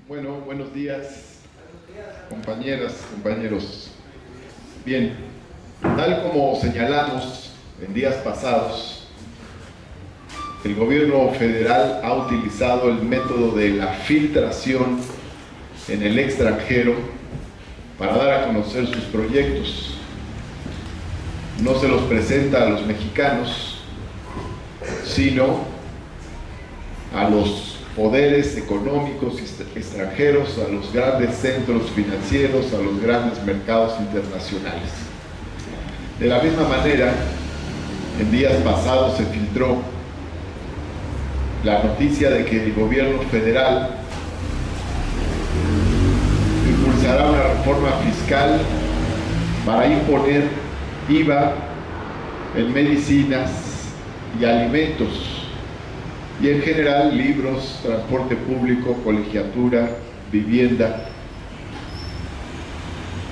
Bueno, buenos días, compañeras, compañeros. Bien, tal como señalamos en días pasados, el gobierno federal ha utilizado el método de la filtración en el extranjero para dar a conocer sus proyectos. No se los presenta a los mexicanos, sino a los poderes económicos extranjeros, a los grandes centros financieros, a los grandes mercados internacionales. De la misma manera, en días pasados se filtró la noticia de que el gobierno federal impulsará una reforma fiscal para imponer IVA en medicinas y alimentos, y en general libros, transporte público, colegiatura, vivienda,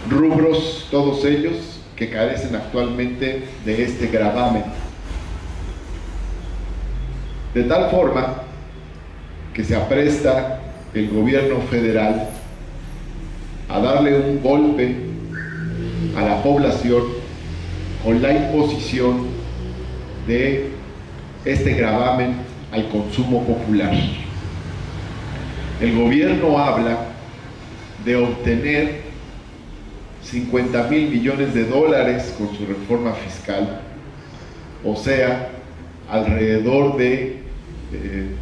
rubros, todos ellos que carecen actualmente de este gravamen. De tal forma que se apresta el gobierno federal a darle un golpe a la población con la imposición de este gravamen al consumo popular. El gobierno habla de obtener 50,000 millones de dólares con su reforma fiscal, o sea, alrededor de entre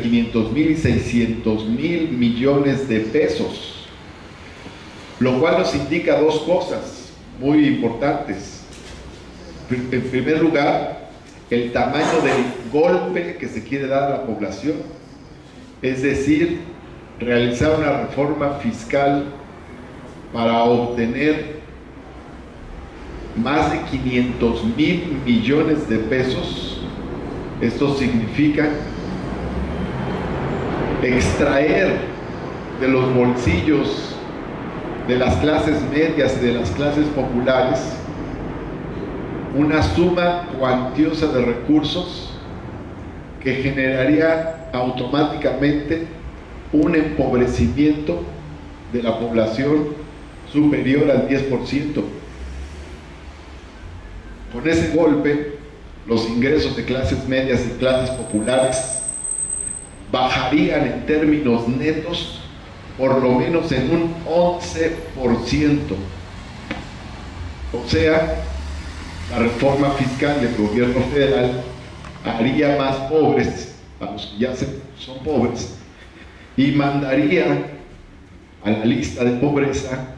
500,000 y 600,000 millones de pesos, lo cual nos indica dos cosas muy importantes. En primer lugar, el tamaño del golpe que se quiere dar a la población, es decir, realizar una reforma fiscal para obtener más de 500,000 millones de pesos. Esto significa extraer de los bolsillos de las clases medias y de las clases populares una suma cuantiosa de recursos que generaría automáticamente un empobrecimiento de la población superior al 10%. Con ese golpe, los ingresos de clases medias y clases populares bajarían en términos netos por lo menos en un 11%. O sea, la reforma fiscal del gobierno federal haría más pobres a los que ya son pobres y mandaría a la lista de pobreza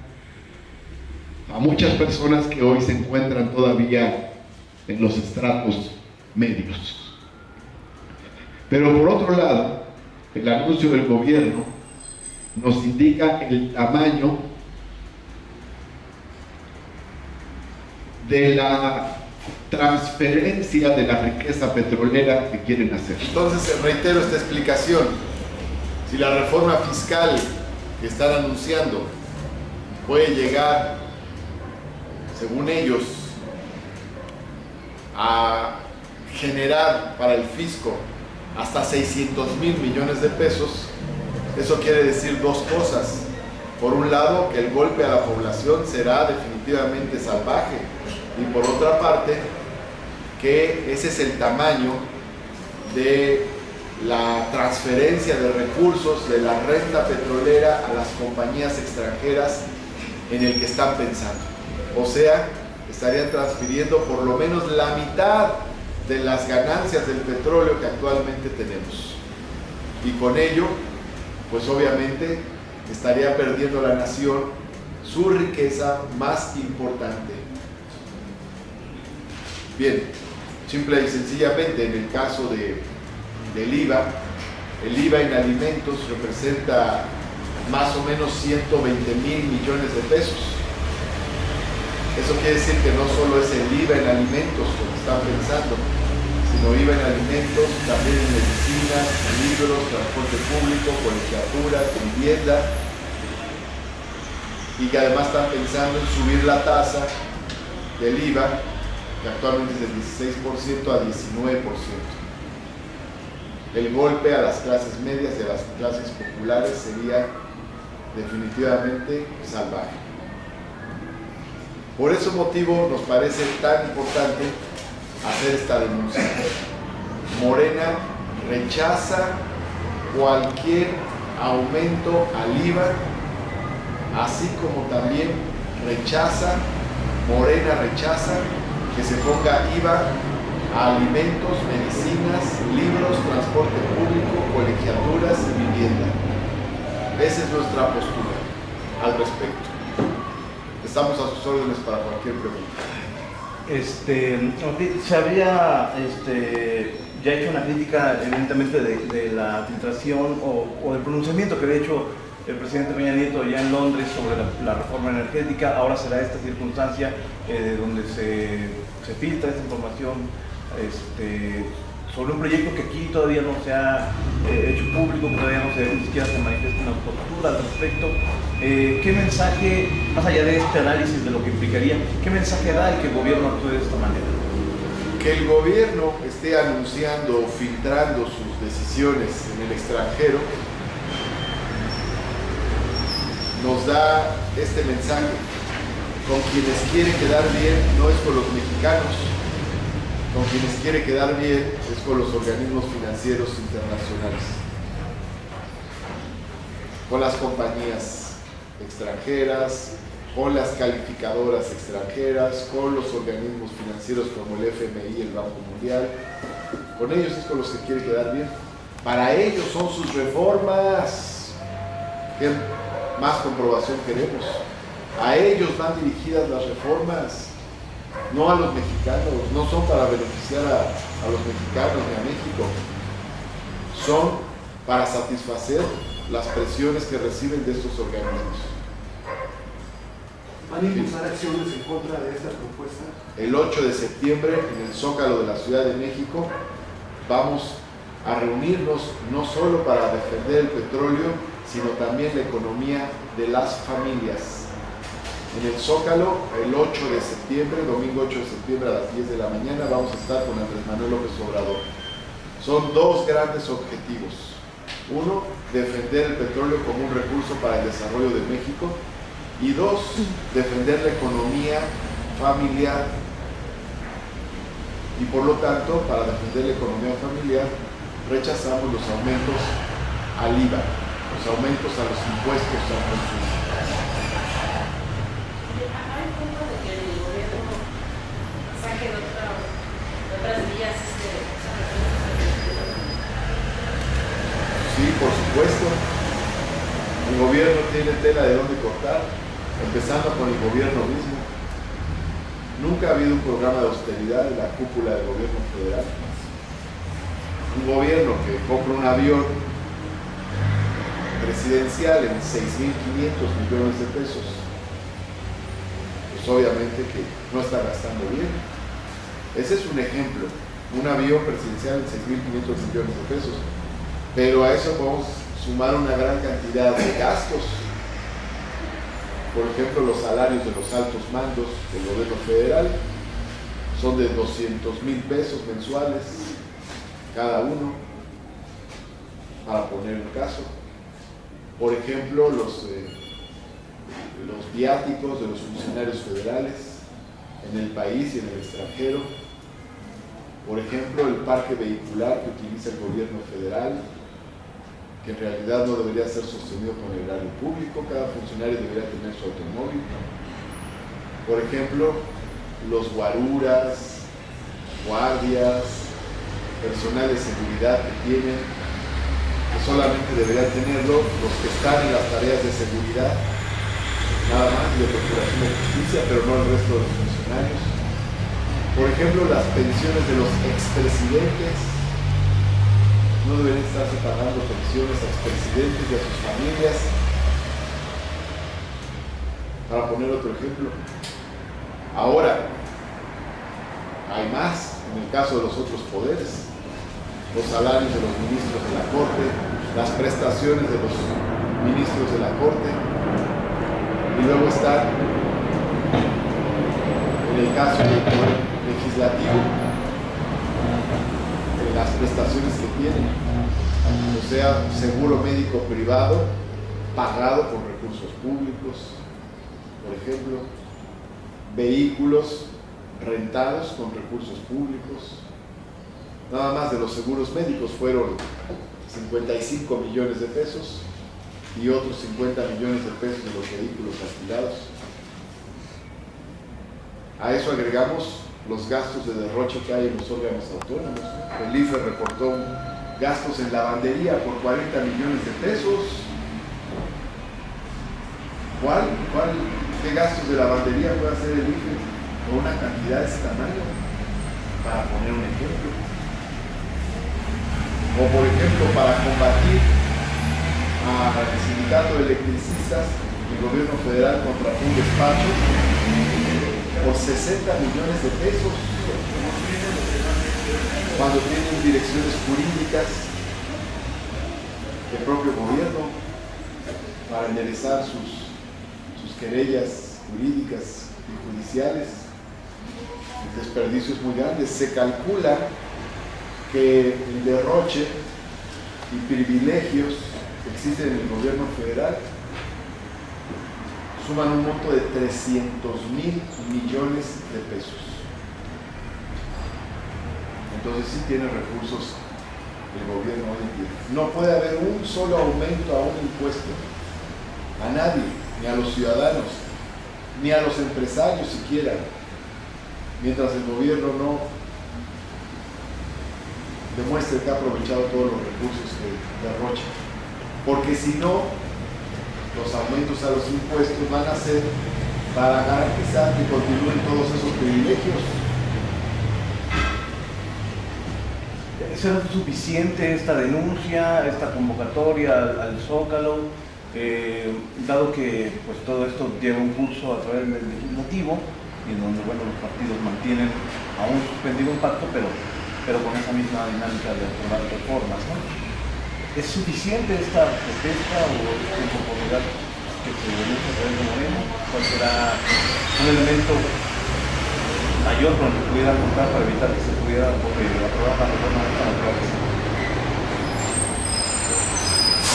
a muchas personas que hoy se encuentran todavía en los estratos medios. Pero por otro lado, el anuncio del gobierno nos indica el tamaño de la transferencia de la riqueza petrolera que quieren hacer. Entonces, reitero esta explicación. Si la reforma fiscal que están anunciando puede llegar, según ellos, a generar para el fisco hasta 600,000 millones de pesos, eso quiere decir dos cosas. Por un lado, que el golpe a la población será definitivamente salvaje, y por otra parte, que ese es el tamaño de la transferencia de recursos de la renta petrolera a las compañías extranjeras en el que están pensando. O sea, estarían transfiriendo por lo menos la mitad de las ganancias del petróleo que actualmente tenemos. Y con ello, pues obviamente, estaría perdiendo la nación su riqueza más importante. Bien, simple y sencillamente, en el caso del IVA, el IVA en alimentos representa más o menos 120,000 millones de pesos. Eso quiere decir que no solo es el IVA en alimentos, como están pensando, sino IVA en alimentos, también en medicinas, libros, transporte público, colegiatura, vivienda, y que además están pensando en subir la tasa del IVA, que actualmente es del 16% a 19%. el golpe a las clases medias y a las clases populares sería definitivamente salvaje. Por ese motivo nos parece tan importante hacer esta denuncia. Morena rechaza cualquier aumento al IVA, así como también Morena rechaza que se ponga IVA a alimentos, medicinas, libros, transporte público, colegiaturas y vivienda. Esa es nuestra postura al respecto. Estamos a sus órdenes para cualquier pregunta. Se había ya hecho una crítica evidentemente de la filtración o del pronunciamiento que había hecho el presidente Peña Nieto ya en Londres sobre la reforma energética. Ahora será esta circunstancia donde se filtra esta información sobre un proyecto que aquí todavía no se ha hecho público, que todavía ni siquiera se manifiesta una postura al respecto. ¿Qué mensaje, más allá de este análisis de lo que implicaría, qué mensaje da el que el gobierno actúe de esta manera? Que el gobierno esté anunciando o filtrando sus decisiones en el extranjero nos da este mensaje: con quienes quiere quedar bien no es con los mexicanos, con quienes quiere quedar bien es con los organismos financieros internacionales, con las compañías extranjeras, con las calificadoras extranjeras, con los organismos financieros como el FMI, el Banco Mundial. Con ellos es con los que quiere quedar bien. Para ellos son sus reformas. ¿Qué más comprobación queremos? A ellos van dirigidas las reformas, no a los mexicanos. No son para beneficiar a los mexicanos ni a México. Son para satisfacer las presiones que reciben de estos organismos. ¿Van a impulsar acciones en contra de esta propuesta? El 8 de septiembre, en el Zócalo de la Ciudad de México, vamos a reunirnos no solo para defender el petróleo, sino también la economía de las familias. En el Zócalo, el 8 de septiembre, domingo 8 de septiembre a las 10 de la mañana, vamos a estar con Andrés Manuel López Obrador. Son dos grandes objetivos. Uno, defender el petróleo como un recurso para el desarrollo de México. Y dos, defender la economía familiar. Y por lo tanto, para defender la economía familiar, rechazamos los aumentos al IVA, los aumentos a los impuestos al consumo. ¿Hay punto de que el gobierno saque de otras vías Sí, por supuesto. El gobierno tiene tela de dónde cortar, empezando con el gobierno mismo. Nunca ha habido un programa de austeridad en la cúpula del gobierno federal. Un gobierno que compra un avión presidencial en 6.500 millones de pesos, pues obviamente que no está gastando bien. Ese es un ejemplo, un avión presidencial en 6.500 millones de pesos. Pero a eso podemos sumar una gran cantidad de gastos. Por ejemplo, los salarios de los altos mandos del gobierno federal son de 200,000 pesos mensuales cada uno, para poner un caso. Por ejemplo, los viáticos de los funcionarios federales en el país y en el extranjero. Por ejemplo, el parque vehicular que utiliza el gobierno federal, que en realidad no debería ser sostenido con el erario público. Cada funcionario debería tener su automóvil. Por ejemplo, los guaruras, guardias, personal de seguridad que tienen, que solamente deberían tenerlo los que están en las tareas de seguridad, nada más, de procuración de justicia, pero no el resto de los funcionarios. Por ejemplo, las pensiones de los expresidentes. No deberían estarse pagando pensiones a expresidentes y a sus familias. Para poner otro ejemplo. Ahora, hay más en el caso de los otros poderes. Los salarios de los ministros de la Corte, las prestaciones de los ministros de la Corte. Y luego está, en el caso del Poder Legislativo, el las prestaciones que tienen, o sea, seguro médico privado pagado por recursos públicos, por ejemplo, vehículos rentados con recursos públicos. Nada más de los seguros médicos fueron 55 millones de pesos y otros 50 millones de pesos de los vehículos alquilados. A eso agregamos los gastos de derroche que hay en los órganos autónomos. El IFE reportó gastos en lavandería por 40 millones de pesos. ¿Qué gastos de lavandería puede hacer el IFE con una cantidad de ese tamaño? Para poner un ejemplo. O por ejemplo, para combatir al sindicato de electricistas, el gobierno federal contrató un despacho por 60 millones de pesos, cuando tienen direcciones jurídicas del propio gobierno para enderezar sus querellas jurídicas y judiciales. El desperdicio es muy grande. Se calcula que el derroche y privilegios que existen en el gobierno federal suman un monto de 300 mil millones de pesos. Entonces sí tiene recursos el gobierno hoy en día. No puede haber un solo aumento a un impuesto, a nadie, ni a los ciudadanos, ni a los empresarios siquiera, mientras el gobierno no demuestre que ha aprovechado todos los recursos que derrocha. Porque si no, los aumentos a los impuestos van a ser para garantizar que continúen todos esos privilegios. ¿Será suficiente esta denuncia, esta convocatoria al Zócalo, dado que pues, todo esto lleva un curso a través del legislativo, y en donde bueno, los partidos mantienen aún suspendido un pacto, pero con esa misma dinámica de aprobar reformas, ¿no? ¿Es suficiente esta protesta o esta inconformidad que se denuncia a través de Morena? ¿Cuál será un elemento mayor con el que pudiera contar para evitar que se pudiera aprobar la reforma de esta naturaleza?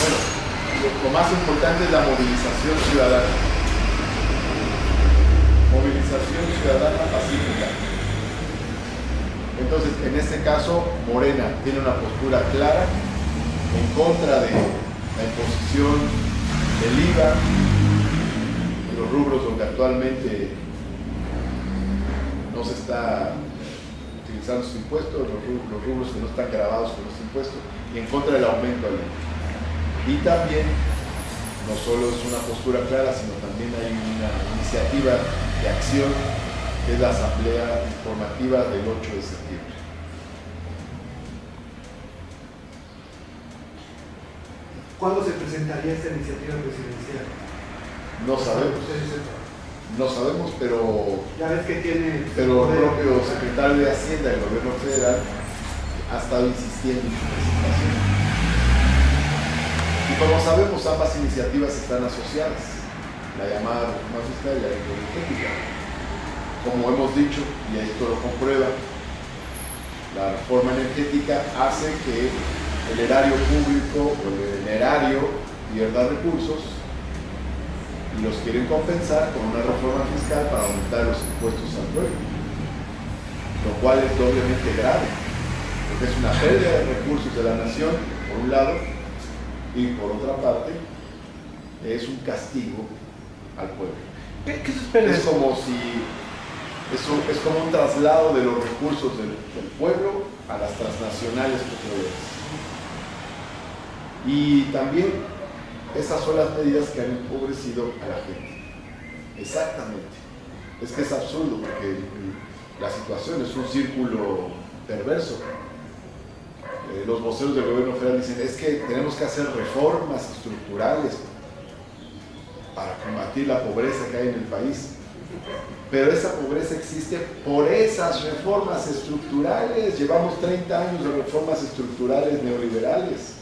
Bueno, lo más importante es la movilización ciudadana. Movilización ciudadana pacífica. Entonces, en este caso, Morena tiene una postura clara en contra de la imposición del IVA en los rubros donde actualmente no se está utilizando sus impuestos, los rubros que no están grabados con los impuestos, y en contra del aumento al IVA. Y también, no solo es una postura clara, sino también hay una iniciativa de acción, que es la Asamblea Informativa del 8 de septiembre. ¿Cuándo se presentaría esta iniciativa presidencial? No sabemos. No sabemos, pero Ya ves que tiene... el propio secretario de Hacienda del gobierno federal ha estado insistiendo en su presentación. Y como sabemos, ambas iniciativas están asociadas, la llamada reforma fiscal y la energética. Como hemos dicho, y esto lo comprueba, la reforma energética hace que el erario público o el erario pierda recursos y los quieren compensar con una reforma fiscal para aumentar los impuestos al pueblo, lo cual es doblemente grave, porque es una pérdida de recursos de la nación, por un lado, y por otra parte, es un castigo al pueblo. ¿Qué se espera? Es como un traslado de los recursos del pueblo a las transnacionales petroleras. Y también esas son las medidas que han empobrecido a la gente. Exactamente. Es que es absurdo porque la situación es un círculo perverso. Los voceros del gobierno federal dicen, es que tenemos que hacer reformas estructurales para combatir la pobreza que hay en el país. Pero esa pobreza existe por esas reformas estructurales. Llevamos 30 años de reformas estructurales neoliberales.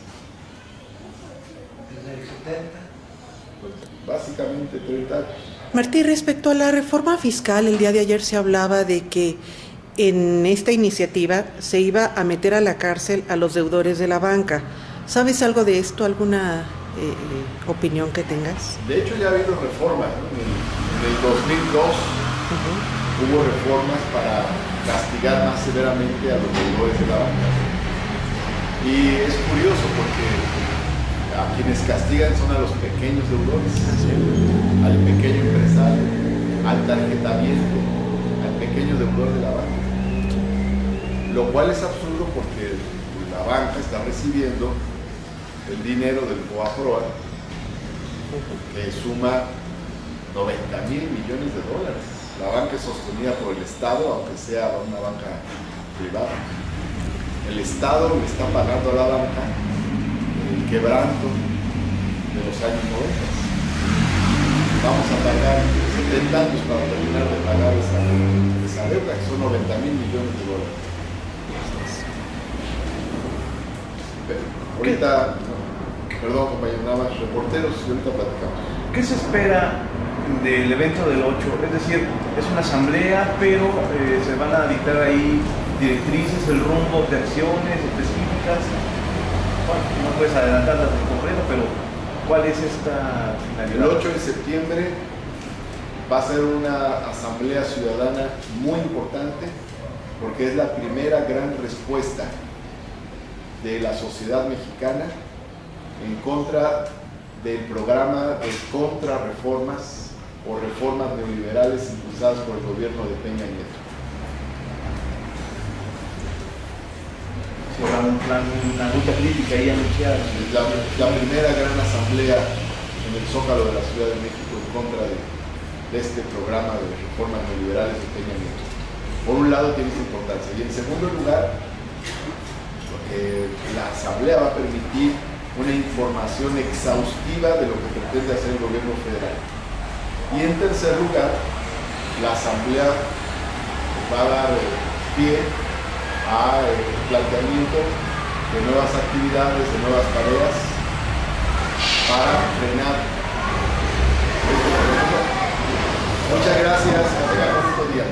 ¿Desde el 70? Pues, básicamente 30 años. Martí, respecto a la reforma fiscal, el día de ayer se hablaba de que en esta iniciativa se iba a meter a la cárcel a los deudores de la banca. ¿Sabes algo de esto? ¿Alguna opinión que tengas? De hecho ya ha habido reformas, ¿no? En el 2002 hubo reformas para castigar más severamente a los deudores de la banca. Y es curioso porque a quienes castigan son a los pequeños deudores, al pequeño empresario, al tarjetaviente, al pequeño deudor de la banca. Lo cual es absurdo porque la banca está recibiendo el dinero del FOBAPROA, que suma 90,000 millones de dólares. La banca es sostenida por el Estado, aunque sea una banca privada. El Estado le está pagando a la banca el quebranto de los años 90. Vamos a tardar 70 años para terminar de pagar esa deuda, que son 90,000 millones de dólares. Pero ahorita, perdón compañero, nada más reporteros y ahorita platicamos. ¿Qué se espera del evento del 8? Es decir, es una asamblea, pero se van a dictar ahí directrices, el rumbo de acciones específicas. Bueno, no puedes adelantarlas en concreto, pero ¿cuál es esta finalidad? El 8 de septiembre va a ser una asamblea ciudadana muy importante porque es la primera gran respuesta de la sociedad mexicana en contra del programa de contrarreformas o reformas neoliberales impulsadas por el gobierno de Peña Nieto. Se va un plan, una lucha crítica ahí anunciada. La primera gran asamblea en el Zócalo de la Ciudad de México en contra de este programa de reformas neoliberales de Peña Nieto. Por un lado tiene esa importancia y en segundo lugar la asamblea va a permitir una información exhaustiva de lo que pretende hacer el gobierno federal. Y en tercer lugar, la asamblea va a dar pie a planteamiento de nuevas actividades, de nuevas tareas para frenar este problema. Muchas gracias, que tengan un bonito día.